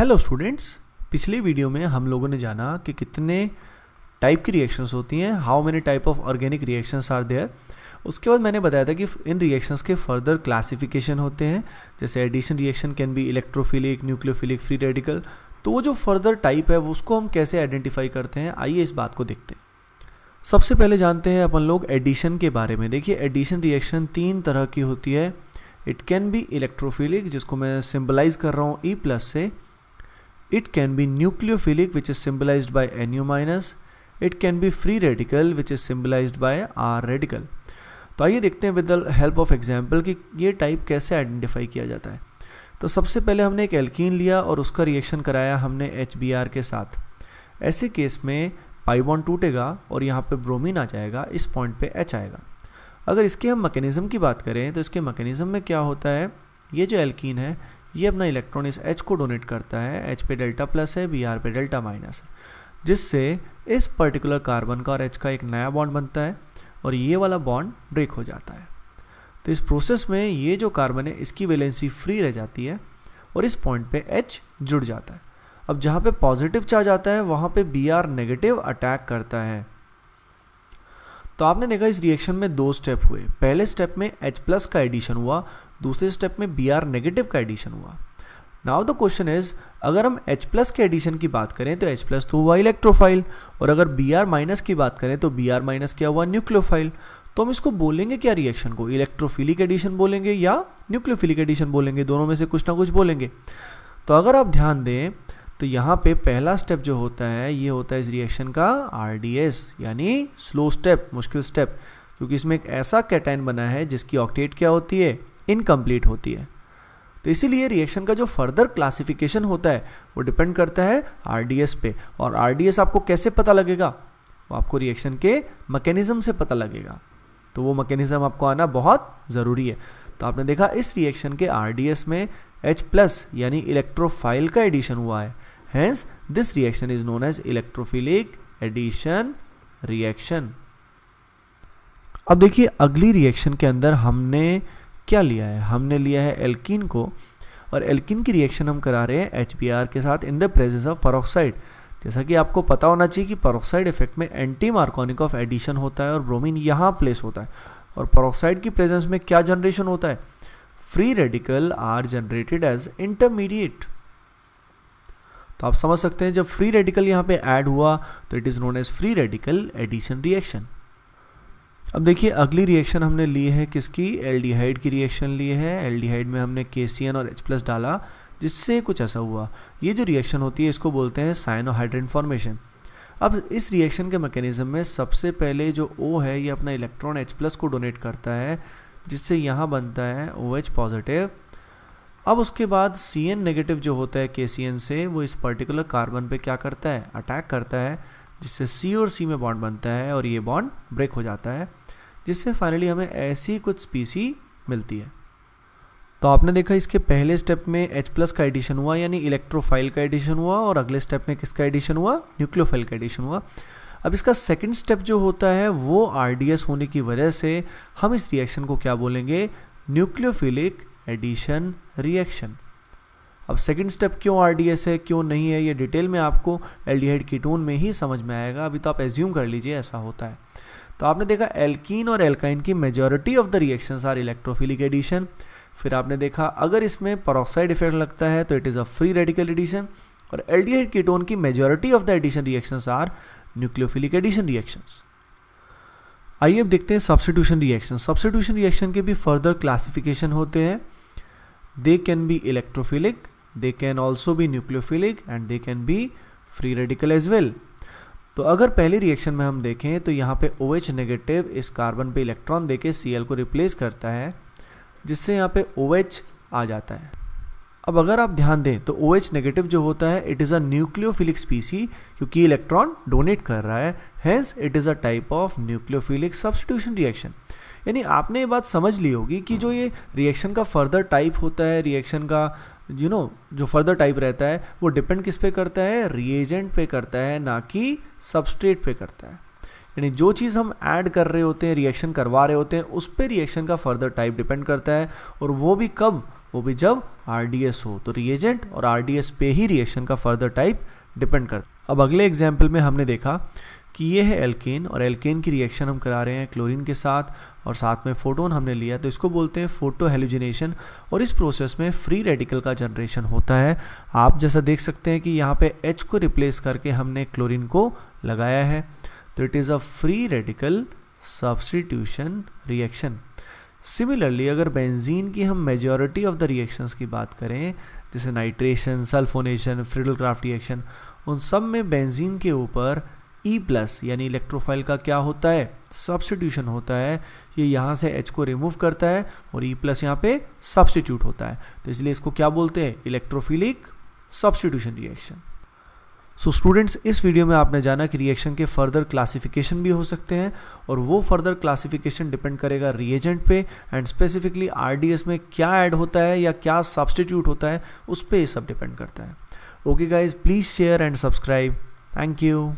Hello students, पिछली video में हम लोगों ने जाना कि कितने टाइप की रिएक्शंस होती हैं, how many type of organic reactions are there. उसके बाद मैंने बताया था कि इन रिएक्शंस के फर्दर क्लासिफिकेशन होते हैं, जैसे addition reaction can be electrophilic, nucleophilic, free radical. तो वो जो फर्दर टाइप है वो उसको हम कैसे आइडेंटिफाई करते हैं, आइए इस बात को देखते हैं। सबसे पहले जानते हैं अपन लोग एडिशन के बारे में। देखिए, एडिशन रिएक्शन तीन तरह की होती है। इट कैन बी इलेक्ट्रोफिलिक, जिसको मैं सिंबलाइज कर रहा हूँ ई प्लस से। It can be nucleophilic, which is symbolized by Nu minus. It can be free radical, which is symbolized by R radical. तो आइए देखते हैं with the help of example कि ये टाइप कैसे आइडेंटिफाई किया जाता है। तो सबसे पहले हमने एक एल्कीन लिया और उसका रिएक्शन कराया हमने HBr के साथ। ऐसे केस में पाई बॉन्ड टूटेगा और यहाँ पे ब्रोमीन आ जाएगा, इस पॉइंट पे H आएगा। अगर इसके हम मैकेनिज्म की बात करें तो इसके मैकेनिज्म में क्या होता है, ये जो एल्कीन है ये अपना इलेक्ट्रॉन इस H को डोनेट करता है। H पे डेल्टा प्लस है, Br पे डेल्टा माइनस है, जिससे इस पर्टिकुलर कार्बन का और H का एक नया बॉन्ड बनता है और ये वाला बॉन्ड ब्रेक हो जाता है। तो इस प्रोसेस में ये जो कार्बन है इसकी वैलेंसी फ्री रह जाती है और इस पॉइंट पे H जुड़ जाता है। अब जहाँ पे पॉजिटिव चार्ज आता है वहाँ पे Br नेगेटिव अटैक करता है। तो आपने देखा इस रिएक्शन में दो स्टेप हुए। पहले स्टेप में H प्लस का एडिशन हुआ, दूसरे स्टेप में Br नेगेटिव का एडिशन हुआ। नाउ द क्वेश्चन इज, अगर हम H प्लस के एडिशन की बात करें तो H प्लस तो हुआ इलेक्ट्रोफाइल, और अगर Br माइनस की बात करें तो Br माइनस क्या हुआ, न्यूक्लियोफाइल। तो हम इसको बोलेंगे क्या रिएक्शन को, इलेक्ट्रोफिलिक एडिशन बोलेंगे या न्यूक्लियोफिलिक एडिशन बोलेंगे, दोनों में से कुछ ना कुछ बोलेंगे। तो अगर आप ध्यान दें तो यहाँ पे पहला स्टेप जो होता है ये होता है इस रिएक्शन का RDS, यानी स्लो स्टेप, मुश्किल स्टेप, क्योंकि इसमें एक ऐसा कैटायन बना है जिसकी ऑक्टेट क्या होती है, इनकम्प्लीट होती है। तो इसीलिए रिएक्शन का जो फर्दर क्लासिफिकेशन होता है वो डिपेंड करता है RDS पे। और RDS आपको कैसे पता लगेगा, वो आपको रिएक्शन के मैकेनिज्म से पता लगेगा। तो वो मैकेनिज्म आपको आना बहुत ज़रूरी है। तो आपने देखा इस रिएक्शन के RDS में H प्लस यानी इलेक्ट्रोफाइल का एडिशन हुआ है। Hence, this reaction is known as electrophilic addition reaction. अब देखिए अगली रिएक्शन के अंदर हमने क्या लिया है, हमने लिया है एल्कीन को, और एल्कीन की रिएक्शन हम करा रहे हैं HBr के साथ in the presence of peroxide. जैसा कि आपको पता होना चाहिए कि पेरोक्साइड इफेक्ट में एंटी मार्कोनिक ऑफ एडिशन होता है और ब्रोमीन यहाँ प्लेस होता है, और पेरोक्साइड की प्रेजेंस में क्या जनरेशन होता है, free radical are generated as intermediate. तो आप समझ सकते हैं जब फ्री रेडिकल यहाँ पे ऐड हुआ तो it is known as free radical addition reaction. अब देखिए अगली रिएक्शन हमने ली है किसकी, एल्डिहाइड की रिएक्शन ली है। एल्डिहाइड में हमने KCN और H प्लस डाला, जिससे कुछ ऐसा हुआ। ये जो रिएक्शन होती है इसको बोलते हैं साइनोहाइड्रेन फॉर्मेशन। अब इस रिएक्शन के मैकेनिज्म में सबसे पहले जो O है ये अपना इलेक्ट्रॉन H प्लस को डोनेट करता है, जिससे यहाँ बनता है OH पॉजिटिव। अब उसके बाद Cn नेगेटिव जो होता है KCN से, वो इस पर्टिकुलर कार्बन पे क्या करता है, अटैक करता है, जिससे C और C में बॉन्ड बनता है और ये बॉन्ड ब्रेक हो जाता है, जिससे फाइनली हमें ऐसी कुछ स्पीसी मिलती है। तो आपने देखा इसके पहले स्टेप में H प्लस का एडिशन हुआ यानी इलेक्ट्रोफाइल का एडिशन हुआ, और अगले स्टेप में किसका एडिशन हुआ, न्यूक्लियोफाइल का एडिशन हुआ। अब इसका सेकेंड स्टेप जो होता है वो RDS होने की वजह से हम इस रिएक्शन को क्या बोलेंगे, न्यूक्लियोफिलिक एडिशन रिएक्शन। अब सेकंड स्टेप क्यों RDS है क्यों नहीं है, ये डिटेल में आपको एल्डिहाइड कीटोन में ही समझ में आएगा, अभी तो आप एज्यूम कर लीजिए ऐसा होता है। तो आपने देखा एल्कीन और एल्काइन की majority of the reactions are electrophilic addition. फिर आपने देखा अगर इसमें पेरोक्साइड इफेक्ट लगता है तो it is a free radical addition, और एल्डिहाइड कीटोन की majority of the addition reactions are nucleophilic addition reactions. आइए अब देखते हैं सब्स्टिट्यूशन रिएक्शन। सब्स्टिट्यूशन रिएक्शन के भी फर्दर क्लासिफिकेशन होते हैं। They can be electrophilic, they can also be nucleophilic, and they can be free radical as well. तो अगर पहली रिएक्शन में हम देखें तो यहाँ पे OH नेगेटिव इस कार्बन पे इलेक्ट्रॉन देके Cl को रिप्लेस करता है, जिससे यहाँ पे OH आ जाता है। अब अगर आप ध्यान दें तो OH नेगेटिव जो होता है इट इज़ अ न्यूक्लियोफिलिक स्पीसी, क्योंकि इलेक्ट्रॉन डोनेट कर रहा है, hence it is a type of nucleophilic substitution reaction. यानी आपने ये बात समझ ली होगी कि जो ये रिएक्शन का फर्दर टाइप होता है, रिएक्शन का जो फर्दर टाइप रहता है वो डिपेंड किस पे करता है, रिएजेंट पे करता है, ना कि सबस्ट्रेट पे करता है। यानी जो चीज़ हम ऐड कर रहे होते हैं, रिएक्शन करवा रहे होते हैं, उस पे रिएक्शन का फर्दर टाइप डिपेंड करता है, और वो भी कब, वो भी जब RDS हो। तो रिएजेंट और RDS पे ही रिएक्शन का फर्दर टाइप डिपेंड करता है। अब अगले एग्जाम्पल में हमने देखा कि ये है एल्केन, और एल्केन की रिएक्शन हम करा रहे हैं क्लोरीन के साथ, और साथ में फोटोन हमने लिया, तो इसको बोलते हैं फोटो हेलोजिनेशन। और इस प्रोसेस में फ्री रेडिकल का जनरेशन होता है। आप जैसा देख सकते हैं कि यहाँ पे H को रिप्लेस करके हमने क्लोरीन को लगाया है, तो it is a free radical substitution reaction. Similarly अगर बेंजीन की हम मेजॉरिटी ऑफ द रिएक्शंस की बात करें, जैसे नाइट्रेशन, सल्फोनेशन, फ्रिडल-क्राफ्ट रिएक्शन, उन सब में बेंजीन के ऊपर E+ यानी इलेक्ट्रोफाइल का क्या होता है, सब्स्टिट्यूशन होता है। ये यहाँ से H को रिमूव करता है और E+ यहाँ पे सब्स्टिट्यूट होता है, तो इसलिए इसको क्या बोलते हैं, electrophilic substitution reaction. So students, इस वीडियो में आपने जाना कि रिएक्शन के फर्दर क्लासिफिकेशन भी हो सकते हैं, और वो फर्दर क्लासिफिकेशन डिपेंड करेगा रिएजेंट पे, एंड स्पेसिफिकली RDS में क्या ऐड होता है या क्या सब्स्टिट्यूट होता है, उस पर ये सब डिपेंड करता है। Okay guys, please share and subscribe. Thank you.